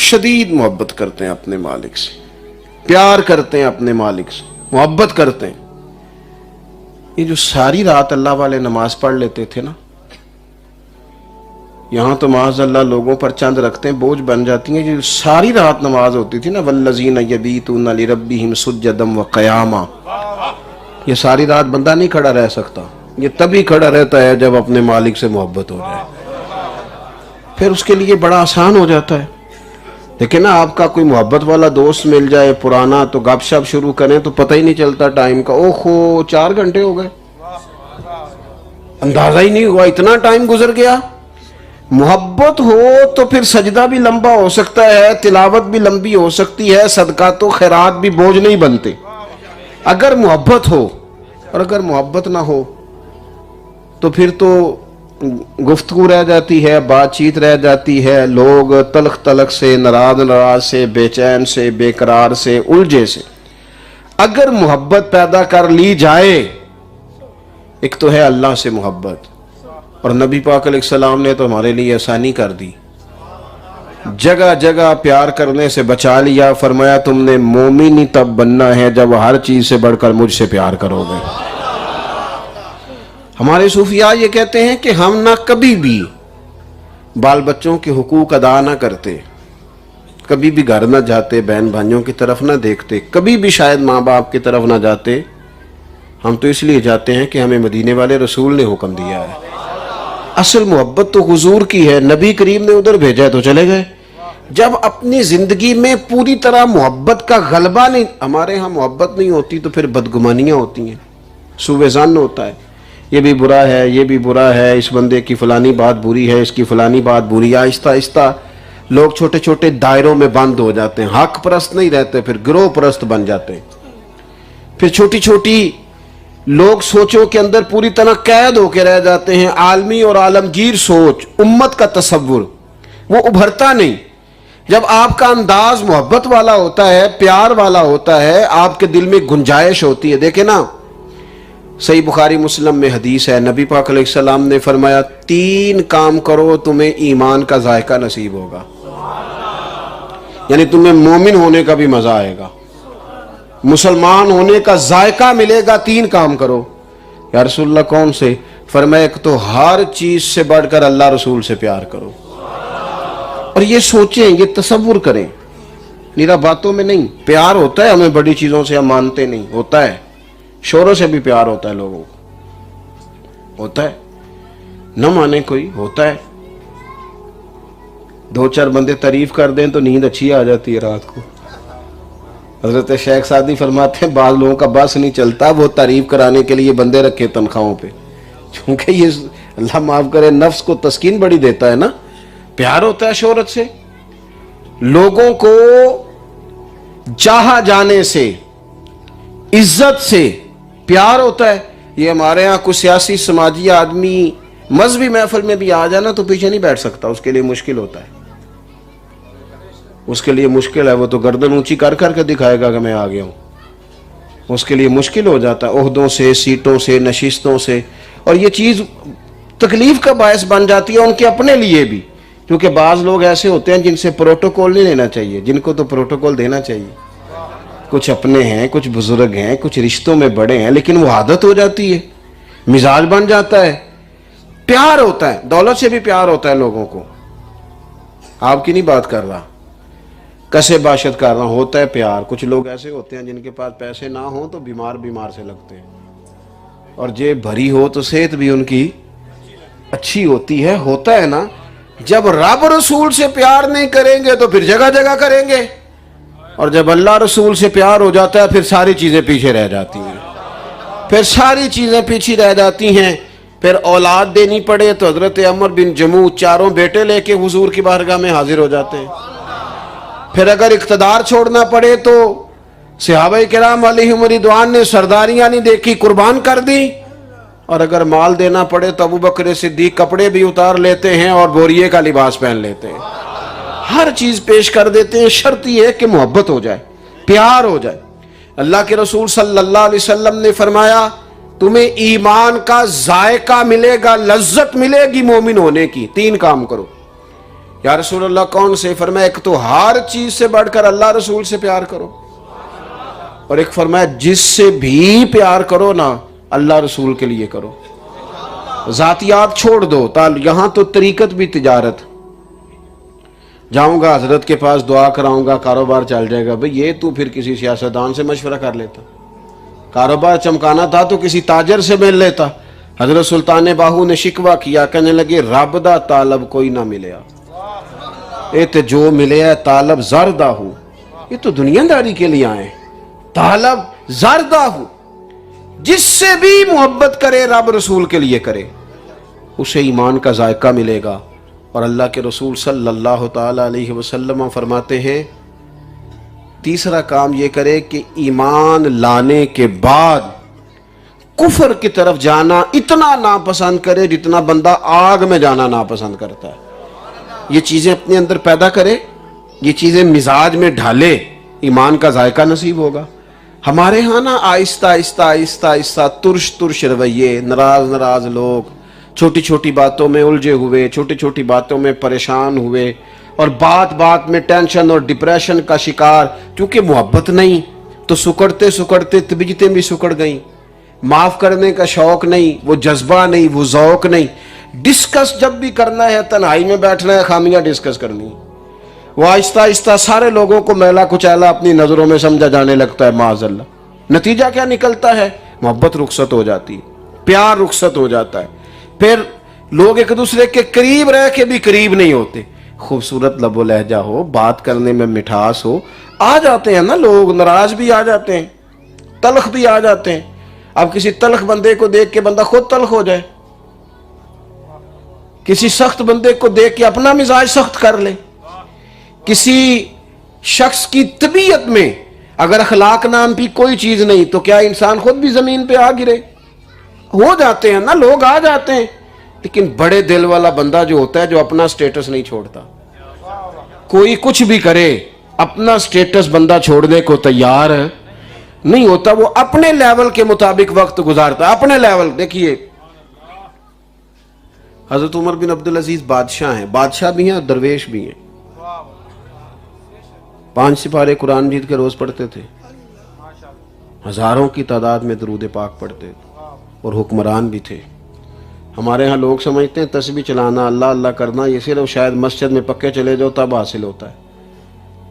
शदीद मोहब्बत करते हैं अपने मालिक से, प्यार करते हैं अपने मालिक से, मोहब्बत करते हैं। ये जो सारी रात अल्लाह वाले नमाज पढ़ लेते थे ना, यहां तो माज़अल्लाह लोगों पर चंद रखते हैं बोझ बन जाती हैं। जो सारी रात नमाज होती थी ना, वल्लज़ीना यबीतूना लिरब्बिहिम सुज्जदम व क़यामा, ये सारी रात बंदा नहीं खड़ा रह सकता। ये तभी खड़ा रहता है जब अपने मालिक से मोहब्बत हो जाए, फिर उसके लिए बड़ा आसान हो जाता है। लेकिन ना आपका कोई मोहब्बत वाला दोस्त मिल जाए पुराना, तो गपशप शुरू करें तो पता ही नहीं चलता टाइम का। ओहो 4 घंटे हो गए, अंदाजा ही नहीं हुआ, इतना टाइम गुजर गया। मोहब्बत हो तो फिर सजदा भी लंबा हो सकता है, तिलावत भी लंबी हो सकती है, सदका तो खैरात भी बोझ नहीं बनते अगर मोहब्बत हो। और अगर मोहब्बत ना हो तो फिर तो गुफ्तगू रह जाती है, बातचीत रह जाती है, लोग तलख तलख से, नाराज से, बेचैन से, बेकरार से, उलझे से। अगर मोहब्बत पैदा कर ली जाए, एक तो है अल्लाह से मोहब्बत, और नबी पाक अलैहिस्सलाम ने तो हमारे लिए आसानी कर दी, जगह जगह प्यार करने से बचा लिया। फरमाया तुमने मोमिन ही तब बनना है जब हर चीज से बढ़कर मुझसे प्यार करोगे। हमारे सूफिया ये कहते हैं कि हम ना कभी भी बाल बच्चों के हुकूक अदा ना करते, कभी भी घर ना जाते, बहन भाइयों की तरफ ना देखते, कभी भी शायद माँ बाप की तरफ ना जाते। हम तो इसलिए जाते हैं कि हमें मदीने वाले रसूल ने हुक्म दिया है। असल मोहब्बत तो हुजूर की है, नबी करीम ने उधर भेजा है तो चले गए। जब अपनी जिंदगी में पूरी तरह मोहब्बत का गलबा नहीं, हमारे यहाँ मोहब्बत नहीं होती तो फिर बदगुमानियाँ होती हैं, सूबेजान होता है, ये भी बुरा है, ये भी बुरा है, इस बंदे की फलानी बात बुरी है, इसकी फलानी बात बुरी है। आहिस्ता आहिस्ता लोग छोटे छोटे दायरों में बंद हो जाते हैं, हक परस्त नहीं रहते, फिर गिरोह परस्त बन जाते हैं। फिर छोटी छोटी लोग सोचों के अंदर पूरी तरह कैद होकर रह जाते हैं। आलमी और आलमगीर सोच, उम्मत का तसव्वुर, वो उभरता नहीं। जब आपका अंदाज मोहब्बत वाला होता है, प्यार वाला होता है, आपके दिल में गुंजाइश होती है। देखे ना, सही बुखारी मुस्लिम में हदीस है, नबी पाक अलैहिस्सलाम ने फरमाया 3 काम करो तुम्हें ईमान का जायका नसीब होगा, यानी तुम्हें मोमिन होने का भी मजा आएगा, मुसलमान होने का जायका मिलेगा। 3 काम करो। या रसूलुल्लाह कौन से? फरमाया एक तो हर चीज से बढ़कर अल्लाह रसूल से प्यार करो। और ये सोचें, ये तसव्वुर करें, निरा बातों में नहीं। प्यार होता है हमें बड़ी चीजों से, हम मानते नहीं, होता है शोरों से भी प्यार होता है, लोगों को होता है, न माने कोई, होता है। 2-4 बंदे तारीफ कर दें तो नींद अच्छी आ जाती है रात को। हजरत शेख सादी फरमाते हैं बाज लोगों का बस नहीं चलता, वो तारीफ कराने के लिए बंदे रखे तनख्वाहों पे, क्योंकि ये अल्लाह माफ करे नफ्स को तस्कीन बड़ी देता है ना। प्यार होता है शोहरत से, लोगों को चाहा जाने से, इज्जत से प्यार होता है। ये हमारे यहाँ कुछ सियासी समाजी आदमी मजहबी महफिल में भी आ जाना तो पीछे नहीं बैठ सकता, उसके लिए मुश्किल होता है, उसके लिए मुश्किल है। वो तो गर्दन ऊंची कर करके दिखाएगा कि मैं आ गया हूं, उसके लिए मुश्किल हो जाता है ओहदों से, सीटों से, नशिस्तों से। और ये चीज तकलीफ का बायस बन जाती है उनके अपने लिए भी, क्योंकि बाज लोग ऐसे होते हैं जिनसे प्रोटोकॉल नहीं लेना चाहिए, जिनको तो प्रोटोकॉल देना चाहिए। कुछ अपने हैं, कुछ बुजुर्ग हैं, कुछ रिश्तों में बड़े हैं, लेकिन वो आदत हो जाती है, मिजाज बन जाता है। प्यार होता है, दौलत से भी प्यार होता है लोगों को, आपकी नहीं बात कर रहा, कसे बाशत कर रहा, होता है प्यार। कुछ लोग ऐसे होते हैं जिनके पास पैसे ना हो तो बीमार बीमार से लगते हैं, और जेब भरी हो तो सेहत भी उनकी अच्छी होती है। होता है ना, जब रब रसूल से प्यार नहीं करेंगे तो फिर जगह जगह करेंगे, और जब अल्लाह रसूल से प्यार हो जाता है फिर सारी चीजें पीछे रह जाती हैं, फिर सारी चीजें पीछे रह जाती हैं। फिर औलाद देनी पड़े तो हजरत अमर बिन जमू 4 बेटे लेके हुजूर की बारगाह में हाजिर हो जाते हैं। फिर अगर इख्तदार छोड़ना पड़े तो सहाबाए किराम अलैहिम रिदवान ने सरदारियां नहीं देखी, कुर्बान कर दी। और अगर माल देना पड़े तो अबू बकर सिद्दीक कपड़े भी उतार लेते हैं और बोरिए का लिबास पहन लेते हैं, हर चीज पेश कर देते हैं। शर्त यह है कि मोहब्बत हो जाए, प्यार हो जाए। अल्लाह के रसूल सल्लल्लाहु अलैहि वसल्लम ने फरमाया तुम्हें ईमान का जायका मिलेगा, लज्जत मिलेगी मोमिन होने की। 3 काम करो, या रसूल अल्लाह कौन से? फरमाया एक तो हर चीज से बढ़कर अल्लाह रसूल से प्यार करो, और एक फरमाया जिससे भी प्यार करो ना अल्लाह रसूल के लिए करो। जातियात छोड़ दो, यहां तो तरीकत भी तिजारत। जाऊंगा हजरत के पास, दुआ कराऊंगा, कारोबार चल जाएगा। भाई ये तू फिर किसी सियासतदान से मशवरा कर लेता। कारोबार चमकाना था तो किसी ताजर से मिल लेता। हजरत सुल्तान बाहू ने शिकवा किया, कहने लगे रब दा तालब कोई ना मिलया, ये तो जो मिले है तालब जरदा हूं। ये तो दुनियादारी के लिए आए, तालब जरदा हूं। जिससे भी मोहब्बत करे रब रसूल के लिए करे, उसे ईमान का जायका मिलेगा। और अल्लाह के रसूल सल्लल्लाहु ताला अलैहि वसल्लम फरमाते हैं तीसरा काम ये करे कि ईमान लाने के बाद कुफर की तरफ जाना इतना नापसंद करे जितना बंदा आग में जाना नापसंद करता है। ये चीजें अपने अंदर पैदा करे, ये चीजें मिजाज में ढाले, ईमान का जायका नसीब होगा। हमारे यहाँ ना आहिस्ता आहिस्ता आहिस्ता आहिस्ता तुर्श तुर्श रवैये, नाराज नाराज लोग, छोटी छोटी बातों में उलझे हुए, छोटी छोटी बातों में परेशान हुए, और बात बात में टेंशन और डिप्रेशन का शिकार। क्योंकि मोहब्बत नहीं तो सुकड़ते सुकड़ते तबीयतें भी सुकड़ गई। माफ करने का शौक नहीं, वो जज्बा नहीं, वो जौक नहीं। डिस्कस जब भी करना है तन्हाई में बैठना है, खामियां डिस्कस करनी। वो आहिस्ता आहिस्ता सारे लोगों को मैला कुचैला अपनी नजरों में समझा जाने लगता है। माज़अल्लाह नतीजा क्या निकलता है? मोहब्बत रुखसत हो जाती है, प्यार रुखसत हो जाता है। फिर लोग एक दूसरे के करीब रह के भी करीब नहीं होते। खूबसूरत लबो लहजा हो, बात करने में मिठास हो, आ जाते हैं ना लोग, नाराज भी आ जाते हैं, तलख भी आ जाते हैं। अब किसी तलख बंदे को देख के बंदा खुद तलख हो जाए, किसी सख्त बंदे को देख के अपना मिजाज सख्त कर ले। किसी शख्स की तबीयत में अगर अखलाक नाम की कोई चीज नहीं तो क्या इंसान खुद भी जमीन पे आ गिरे? हो जाते हैं ना लोग, आ जाते हैं। लेकिन बड़े दिल वाला बंदा जो होता है, जो अपना स्टेटस नहीं छोड़ता, कोई कुछ भी करे अपना स्टेटस बंदा छोड़ने को तैयार नहीं होता। वो अपने लेवल के मुताबिक वक्त गुजारता है, अपने लेवल। देखिए हजरत उमर बिन अब्दुल अजीज बादशाह हैं, बादशाह भी हैं और दरवेश भी हैं। 5 सिपारे कुरान मजीद के रोज पढ़ते थे, हजारों की तादाद में दरूद पाक पढ़ते थे, और हुक्मरान भी थे। हमारे यहाँ लोग समझते हैं तस्बीह चलाना, अल्लाह अल्लाह करना ये सिर्फ शायद मस्जिद में पक्के चले जाओ तब हासिल होता है।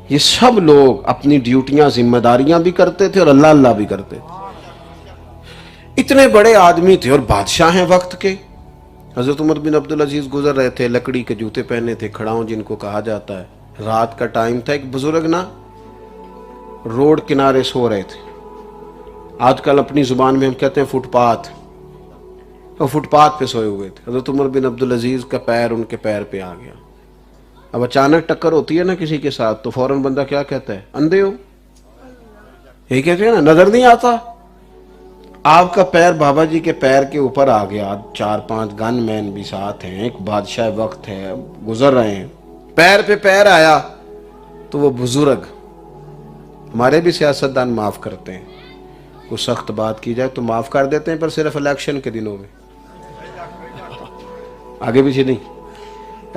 ये सब लोग अपनी ड्यूटियां जिम्मेदारियां भी करते थे और अल्लाह अल्लाह भी करते थे। इतने बड़े आदमी थे और बादशाह हैं वक्त के। हजरत उमर बिन अब्दुल अजीज गुजर रहे थे, लकड़ी के जूते पहने थे, खड़ाऊं जिनको कहा जाता है। रात का टाइम था, एक बुजुर्ग ना रोड किनारे सो रहे थे। आजकल अपनी जुबान में हम कहते हैं फुटपाथ, और फुटपाथ पे सोए हुए थे। हजरत उमर बिन अब्दुल अजीज का पैर उनके पैर पे आ गया। अब अचानक टक्कर होती है ना किसी के साथ तो फौरन बंदा क्या कहता है? अंधे हो, यही कहते हैं ना, नजर नहीं आता। आपका पैर बाबा जी के पैर के ऊपर आ गया, 4-5 गनमैन भी साथ हैं, एक बादशाह वक्त है, गुजर रहे हैं, पैर पे पैर आया तो वो बुजुर्ग, हमारे भी सियासतदान माफ करते हैं, कुछ सख्त बात की जाए तो माफ कर देते हैं, पर सिर्फ इलेक्शन के दिनों में, आगे पीछे नहीं,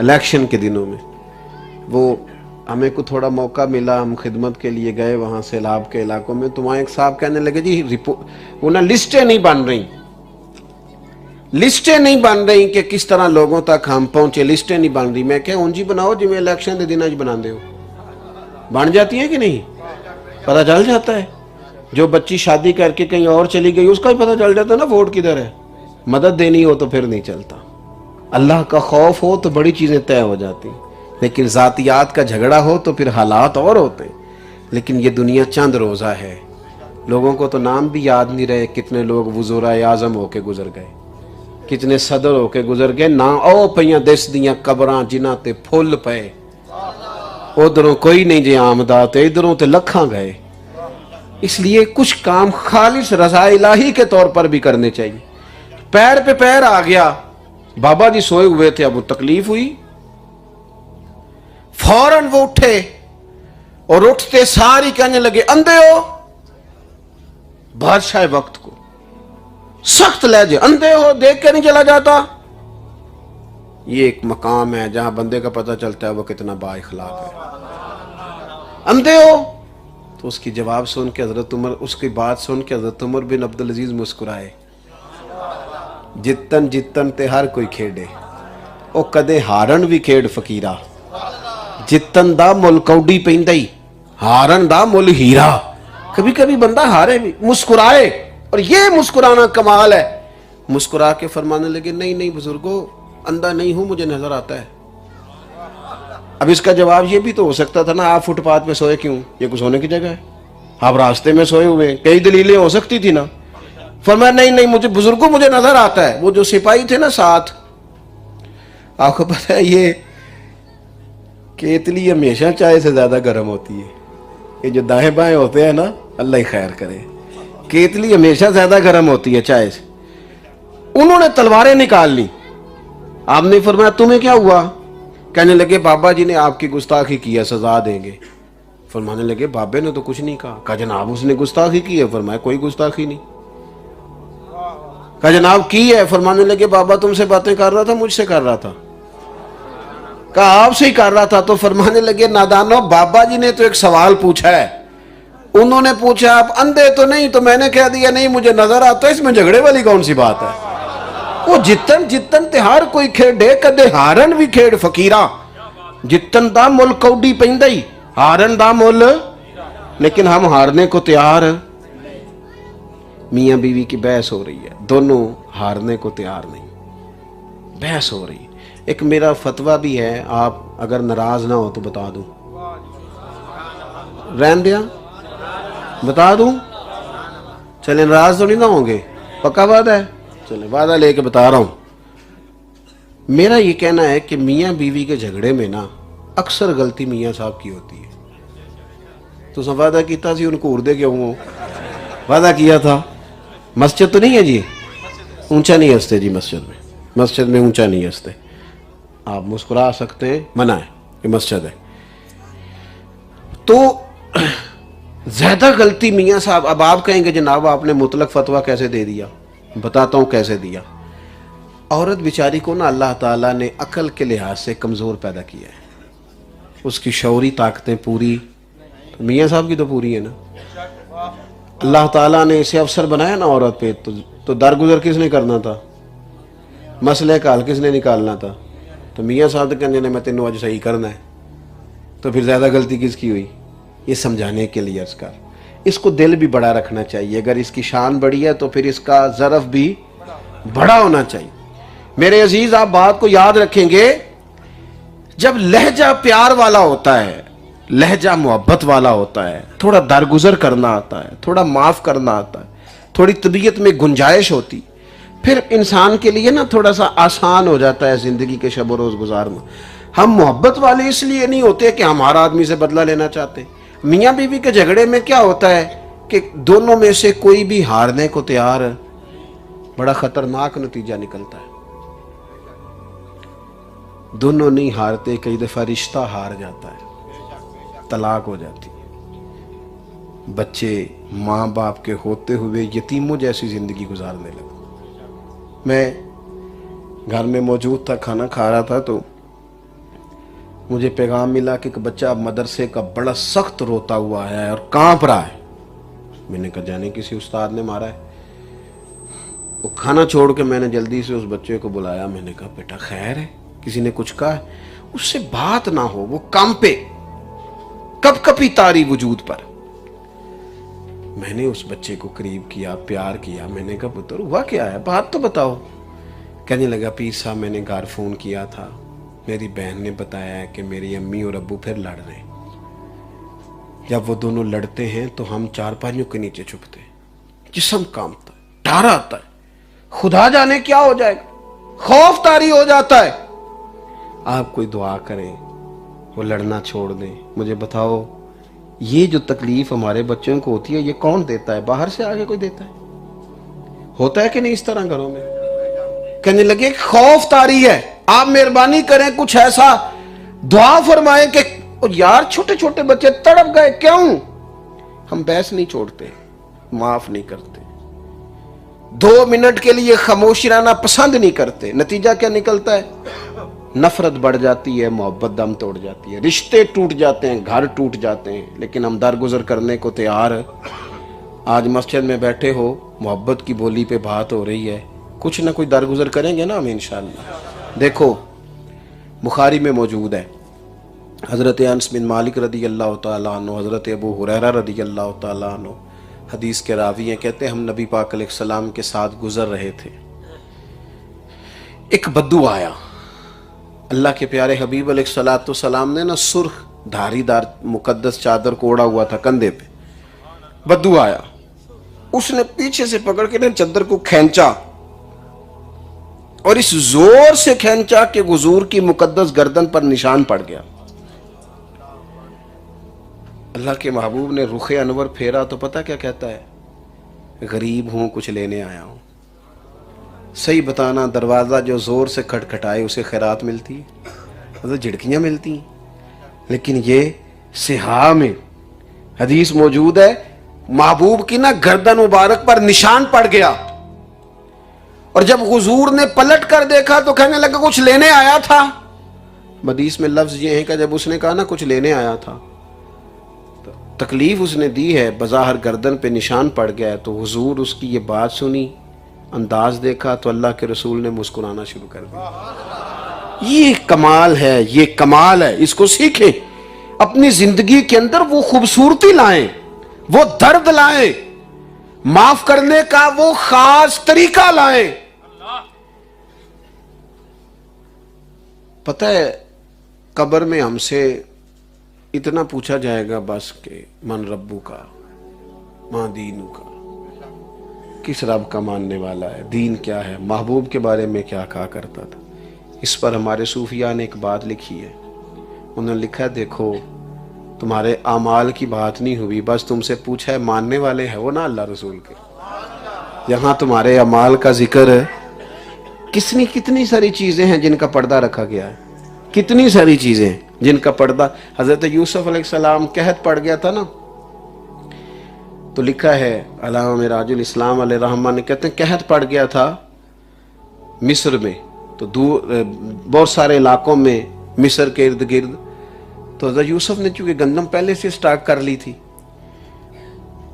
इलेक्शन के दिनों में। वो हमें को थोड़ा मौका मिला, हम खिदमत के लिए गए वहाँ सैलाब के इलाकों में, तो वहाँ एक साहब कहने लगे जी वो ना लिस्टें नहीं बन रही, लिस्टें नहीं बन रही कि किस तरह लोगों तक हम पहुंचे, लिस्टें नहीं बन रही। मैं क्या उंजी बनाओ जिमें इलेक्शन के दिन अज बना दे, बन जाती है कि नहीं? पता चल जाता है। जो बच्ची शादी करके कहीं और चली गई उसका भी पता चल जाता है ना वोट किधर है। मदद देनी हो तो फिर नहीं चलता, अल्लाह का खौफ हो तो बड़ी चीजें तय हो जाती, लेकिन जातियात का झगड़ा हो तो फिर हालात और होते हैं। लेकिन ये दुनिया चंद रोजा है, लोगों को तो नाम भी याद नहीं रहे, कितने लोग वज़ूराए आज़म होके गुजर गए, कितने सदर होके गुजर गए, ना ओ पईयां दिस दियां कबरां जिन्हां ते फुल पे, उधरों कोई नहीं जे आमदा ते इधरों ते लखां गए। इसलिए कुछ काम खालिस रज़ा इलाही के तौर पर भी करने चाहिए। पैर पे पैर आ गया, बाबा जी सोए हुए थे, अब वो तकलीफ हुई, फौरन वो उठे और उठते सारी कहने लगे अंधे हो, बादशाह वक्त को सख्त लहजे, अंधे हो, देख के नहीं चला जाता, ये एक मकाम है जहां बंदे का पता चलता है वो कितना बाइखलाक है। अंधे हो? तो उसकी जवाब सुन के हजरत उमर, उसकी बात सुन के हजरत उमर बिन अब्दुल अजीज मुस्कुराए। जितन जितन ते हर कोई खेडे, ओ कदे हारन भी खेड फकीरा। जितन दा मुल कौडी पैंदा ही, हारन दा मुल हीरा। कभी कभी बंदा हारे भी, मुस्कुराए, और ये मुस्कुराना कमाल है। मुस्कुरा के फरमाने लगे, नहीं नहीं बुजुर्गो, अंधा नहीं हूं, मुझे नजर आता है। अब इसका जवाब ये भी तो हो सकता था ना, आप फुटपाथ पे सोए क्यों, ये कुछ सोने की जगह है, आप रास्ते में सोए हुए, कई दलीलें हो सकती थी ना। फरमाया नहीं नहीं मुझे बुजुर्गों, मुझे नजर आता है। वो जो सिपाही थे ना साथ, आपको पता है ये केतली हमेशा चाय से ज्यादा गर्म होती है। ये जो दाएं बाएं होते हैं ना, अल्लाह ही खैर करे, केतली हमेशा ज्यादा गर्म होती है चाय से। उन्होंने तलवारें निकाल ली। आपने फरमाया तुम्हें क्या हुआ? कहने लगे बाबा जी ने आपकी गुस्ताखी की है, सजा देंगे। फरमाने लगे बाबे ने तो कुछ नहीं कहा। कहा जनाब उसने गुस्ताखी की है। फरमाया कोई गुस्ताखी नहीं। कहा जनाब की है। फरमाने लगे बाबा तुमसे बातें कर रहा था, मुझसे कर रहा था? कहा आपसे ही कर रहा था। तो फरमाने लगे नादानो, बाबा जी ने तो एक सवाल पूछा है, उन्होंने पूछा आप अंधे तो नहीं, तो मैंने कह दिया नहीं मुझे नजर आता है, इसमें झगड़े वाली कौन सी बात है? वो जितन जितन तिहार कोई खेडे, कदे हारन भी खेड फकीरा। जितन दा मुल कौडी पैंदा ही, हारन दा मुल। लेकिन हम हारने को तैयार। मियां बीवी की बहस हो रही है, दोनों हारने को तैयार नहीं, बहस हो रही है। एक मेरा फतवा भी है, आप अगर नाराज ना हो तो बता दूं, रहन दिया बता दूं? चले नाराज तो नहीं ना होंगे? पक्का वादा है? चले वादा लेके बता रहा हूं। मेरा ये कहना है कि मियां बीवी के झगड़े में ना अक्सर गलती मियां साहब की होती है। तो वादा किया सी उनको उड़दे क्यों हो? वादा किया था। मस्जिद तो नहीं है जी, ऊंचा नहीं हंसते जी मस्जिद में ऊंचा नहीं हंसते। आप मुस्कुरा सकते हैं, मना है, ये मस्जिद है। तो ज्यादा गलती मियां साहब। अब आप कहेंगे जनाब आपने मुतलक फतवा कैसे दे दिया? बताता हूं कैसे दिया। औरत बेचारी को ना अल्लाह ताला ने अकल के लिहाज से कमजोर पैदा किया है, उसकी शौरी ताकतें पूरी, तो मियां साहब की तो पूरी है ना। अल्लाह ताला ने इसे अफसर बनाया ना औरत पे, तो दरगुजर किसने करना था? मसले का हल किसने निकालना था? तो मियां साहब तो कहने मैं तेनों आज सही करना है। तो फिर ज्यादा गलती किसकी हुई? ये समझाने के लिए अर्ज कर। इसको दिल भी बड़ा रखना चाहिए, अगर इसकी शान बड़ी है तो फिर इसका ज़रफ भी बड़ा होना चाहिए। मेरे अजीज आप बात को याद रखेंगे, जब लहजा प्यार वाला होता है, लहजा मोहब्बत वाला होता है, थोड़ा दरगुजर करना आता है, थोड़ा माफ करना आता है, थोड़ी तबीयत में गुंजाइश होती, फिर इंसान के लिए ना थोड़ा सा आसान हो जाता है जिंदगी के शब रोज गुजारना। हम मोहब्बत वाले इसलिए नहीं होते कि हमारा आदमी से बदला लेना चाहते। मियां बीवी के झगड़े में क्या होता है कि दोनों में से कोई भी हारने को तैयार, बड़ा खतरनाक नतीजा निकलता है। दोनों नहीं हारते, कई दफा रिश्ता हार जाता है, तलाक हो जाती है, बच्चे माँ बाप के होते हुए यतीमों जैसी जिंदगी गुजारने लगे। मैं घर में मौजूद था, खाना खा रहा था, तो मुझे पैगाम मिला कि एक बच्चा मदरसे का बड़ा सख्त रोता हुआ है और कांप रहा है। मैंने कहा जाने किसी उस्ताद ने मारा है। वो खाना छोड़ के मैंने जल्दी से उस बच्चे को बुलाया। मैंने कहा बेटा खैर है, किसी ने कुछ कहा? उससे बात ना हो, वो कांपे, कपकपी तारी वजूद पर। मैंने उस बच्चे को करीब किया, प्यार किया। मैंने कहा पुत्र हुआ क्या है, बात तो बताओ। कहने लगा पीर साहब मैंने घर फोन किया था, मेरी बहन ने बताया है कि मेरी अम्मी और अब्बू फिर लड़ रहे हैं। जब वो दोनों लड़ते हैं तो हम चारपाइयों के नीचे छुपते हैं, जिस्म कांपता है, डर आता है, खुदा जाने क्या हो जाएगा, खौफ तारी हो जाता है। आप कोई दुआ करें वो लड़ना छोड़ दें। मुझे बताओ ये जो तकलीफ हमारे बच्चों को होती है ये कौन देता है? बाहर से आगे कोई देता है? होता है कि नहीं इस तरह घरों में? कहने लगे खौफ तारी है, आप मेहरबानी करें कुछ ऐसा दुआ फरमाए कि यार छोटे छोटे बच्चे तड़प गए, क्यों? हम बहस नहीं छोड़ते, माफ नहीं करते, 2 मिनट के लिए खामोशी रहना पसंद नहीं करते। नतीजा क्या निकलता है? नफरत बढ़ जाती है, मोहब्बत दम तोड़ जाती है, रिश्ते टूट जाते हैं, घर टूट जाते हैं, लेकिन हम दरगुजर करने को तैयार है। आज मस्जिद में बैठे हो, मोहब्बत की बोली पे बात हो रही है, कुछ ना कुछ दरगुजर करेंगे ना हम इंशाअल्लाह। देखो बुखारी में मौजूद है, हज़रत अनस बिन मालिक रदी अल्लाह तआला अन्हु, हज़रत अबू हुरैरा रदी अल्लाह तआला अन्हु हदीस के रावी हैं, कहते हैं हम नबी पाक अलैहिस्सलाम के साथ गुजर रहे थे, एक बद्दू आया। अल्लाह के प्यारे हबीब अलैहिस्सलाम ने ना सुर्ख धारीदार मुकद्दस चादर को ओढ़ा हुआ था कंधे पे। बद्दू आया, उसने पीछे से पकड़ के ना चादर को खींचा और इस जोर से खींचा कि हुजूर की मुकद्दस गर्दन पर निशान पड़ गया। अल्लाह के महबूब ने रुखे अनवर फेरा तो पता क्या कहता है, गरीब हूं, कुछ लेने आया हूं। सही बताना, दरवाजा जो जोर से खटखटाए उसे खैरात मिलती है, मतलब झिड़कियां मिलती हैं। लेकिन ये सिहा में हदीस मौजूद है, महबूब की ना गर्दन मुबारक पर निशान पड़ गया, और जब हुजूर ने पलट कर देखा तो कहने लगा कुछ लेने आया था। हदीस में लफ्ज ये है कि जब उसने कहा ना कुछ लेने आया था, तो तकलीफ उसने दी है, बज़ाहिर गर्दन पे निशान पड़ गया है। तो हुजूर उसकी ये बात सुनी, अंदाज देखा तो अल्लाह के रसूल ने मुस्कुराना शुरू कर दिया। ये कमाल है, ये कमाल है, इसको सीखें, अपनी जिंदगी के अंदर वो खूबसूरती लाएं, वो दर्द लाएं, माफ करने का वो खास तरीका लाएं। पता है कब्र में हमसे इतना पूछा जाएगा बस के मन रब्बू का, मां दीनू का, किस रब का मानने वाला है, दीन क्या है, महबूब के बारे में क्या कहा करता था। इस पर हमारे सूफिया ने एक बात लिखी है, उन्होंने लिखा है देखो तुम्हारे आमाल की बात नहीं हुई, बस तुमसे पूछा है मानने वाले हैं वो ना अल्लाह रसूल के। यहां तुम्हारे अमाल का जिक्र है, कितनी सारी चीजें हैं जिनका पर्दा रखा गया है, कितनी सारी चीजें जिनका पर्दा। हजरत यूसुफ अलैहिस्सलाम कहत पड़ गया था ना, तो लिखा है अल्लामा मिराजुल इस्लाम अलैहि रहमान ने, कहते हैं कहत पड़ गया था मिस्र में, तो दूर बहुत सारे इलाकों में मिस्र के इर्द गिर्द। तो हज़रत यूसुफ ने चूंकि गंदम पहले से स्टॉक कर ली थी,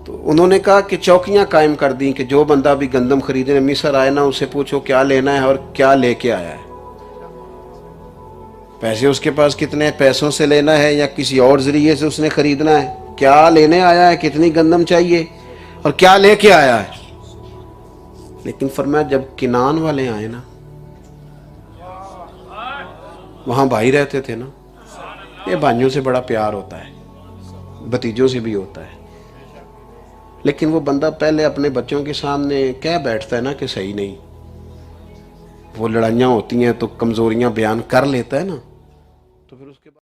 तो उन्होंने कहा कि चौकियां कायम कर दी कि जो बंदा भी गंदम खरीदने मिस्र आए ना, उससे पूछो क्या लेना है और क्या लेके आया है, पैसे उसके पास कितने, पैसों से लेना है या किसी और जरिए से उसने खरीदना है, क्या लेने आया है, कितनी गंदम चाहिए और क्या लेके आया है। लेकिन फरमाया जब किनान वाले आए ना, वहां भाई रहते थे ना, ये भाइयों से बड़ा प्यार होता है, भतीजों से भी होता है, लेकिन वो बंदा पहले अपने बच्चों के सामने कह बैठता है ना कि सही नहीं, वो लड़ाइयाँ होती हैं तो कमजोरियां बयान कर लेता है ना, तो फिर उसके बाद